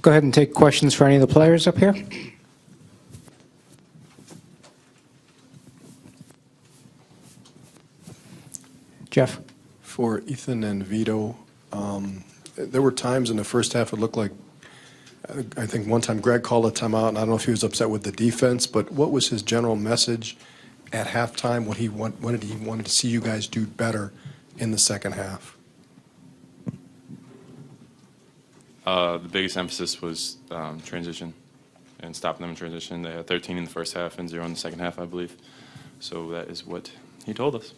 go ahead and take questions for any of the players up here. Jeff. For Ethan and Vitto, there were times in the first half it looked like, I think one time Greg called a timeout, and I don't know if he was upset with the defense, but what was his general message at halftime? What he wanted to see you guys do better in the second half? The biggest emphasis was transition and stopping them in transition. They had 13 in the first half and 0 in the second half, I believe. So that is what he told us.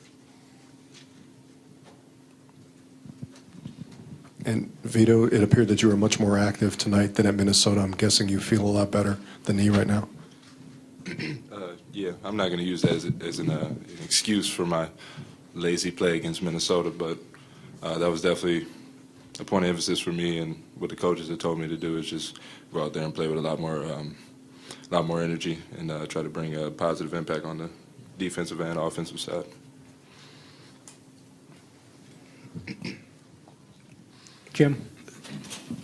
And Vitto, it appeared that you were much more active tonight than at Minnesota. I'm guessing you feel a lot better than he right now. Yeah, I'm not going to use that as an excuse for my lazy play against Minnesota, but that was definitely a point of emphasis for me, and what the coaches had told me to do is just go out there and play with a lot more energy and try to bring a positive impact on the defensive and offensive side. Jim.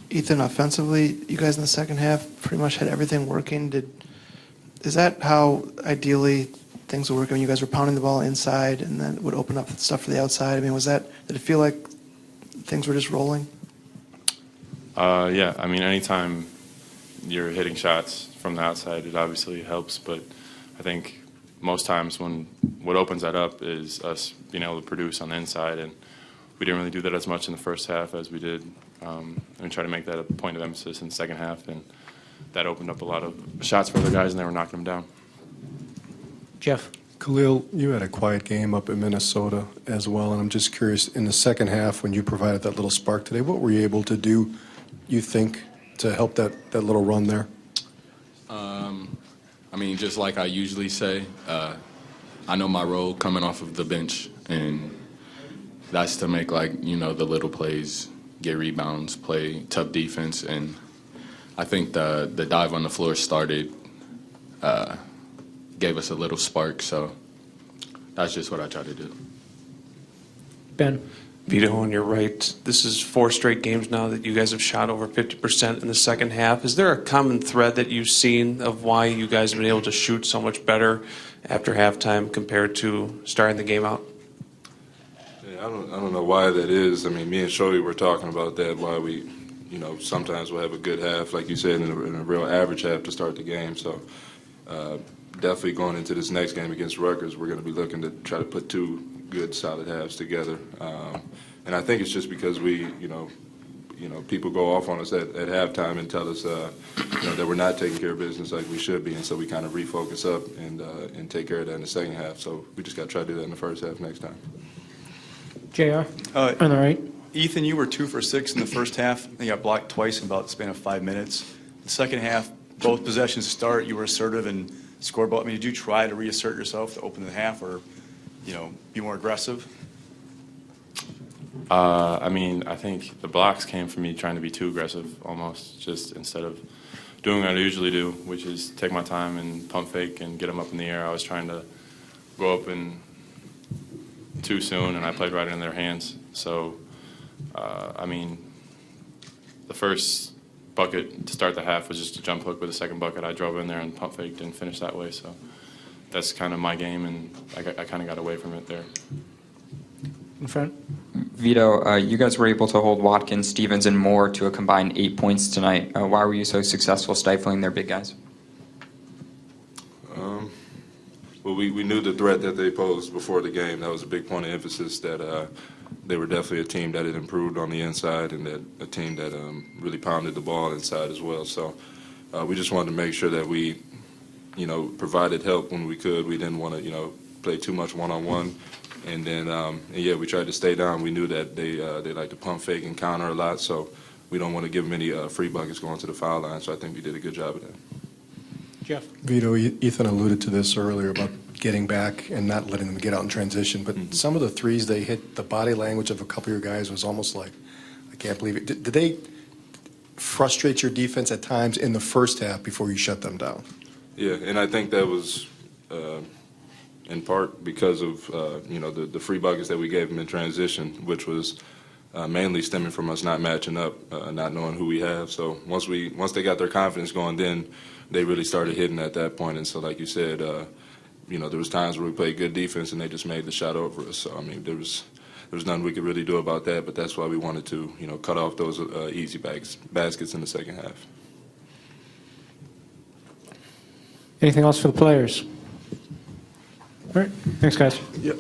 Ethan, offensively, you guys in the second half pretty much had everything working. Is that how ideally things were working when you guys were pounding the ball inside and then it would open up stuff for the outside? I mean, did it feel like things were just rolling? Yeah, I mean, anytime you're hitting shots from the outside, it obviously helps, but I think most times what opens that up is us being able to produce on the inside, and we didn't really do that as much in the first half as we did, and try to make that a point of emphasis in the second half, and that opened up a lot of shots for other guys, and they were knocking them down. Jeff. Khalil, you had a quiet game up in Minnesota as well, and I'm just curious, in the second half when you provided that little spark today, what were you able to do, you think, to help that little run there? I mean, just like I usually say, I know my role coming off of the bench, and that's to make, the little plays, get rebounds, play tough defense, and I think the dive on the floor started, gave us a little spark, so that's just what I try to do. Ben. Vitto, on your right, this is 4 straight games now that you guys have shot over 50% in the second half. Is there a common thread that you've seen of why you guys have been able to shoot so much better after halftime compared to starting the game out? Yeah, I don't know why that is. I mean, me and Shody were talking about that, why we, sometimes we'll have a good half, like you said, in a real average half to start the game. So definitely going into this next game against Rutgers, we're going to be looking to try to put 2 good solid halves together, and I think it's just because we, people go off on us at halftime and tell us, that we're not taking care of business like we should be, and so we kind of refocus up and take care of that in the second half. So we just got to try to do that in the first half next time. JR. On the right. Ethan, you were 2 for 6 in the first half. You got blocked twice in about the span of 5 minutes. The second half, both possessions start, you were assertive and scored ball. I mean, did you try to reassert yourself to open the half, or be more aggressive? I mean, I think the blocks came from me trying to be too aggressive almost, just instead of doing what I usually do, which is take my time and pump fake and get them up in the air. I was trying to go up and too soon, and I played right in their hands. So, I mean, the first bucket to start the half was just a jump hook with the second bucket. I drove in there and pump faked and finished that way. So that's kind of my game, and I kind of got away from it there. In front. Vitto, you guys were able to hold Watkins, Stevens, and Moore to a combined 8 points tonight. Why were you so successful stifling their big guys? Well, we knew the threat that they posed before the game. That was a big point of emphasis, that they were definitely a team that had improved on the inside, and that a team that really pounded the ball inside as well. So we just wanted to make sure that we, provided help when we could. We didn't want to, play too much one-on-one. And then, we tried to stay down. We knew that they like to pump fake and counter a lot, so we don't want to give them any free buckets going to the foul line. So I think we did a good job of that. Jeff. Vitto, Ethan alluded to this earlier about getting back and not letting them get out in transition, but some of the threes they hit, the body language of a couple of your guys was almost like, I can't believe it. Did they frustrate your defense at times in the first half before you shut them down? Yeah, and I think that was in part because of the free buckets that we gave them in transition, which was mainly stemming from us not matching up, not knowing who we have. So once they got their confidence going, then they really started hitting at that point. And so, like you said, there was times where we played good defense and they just made the shot over us. So I mean, there was nothing we could really do about that. But that's why we wanted to, cut off those easy baskets in the second half. Anything else for the players? All right, thanks, guys. Yep.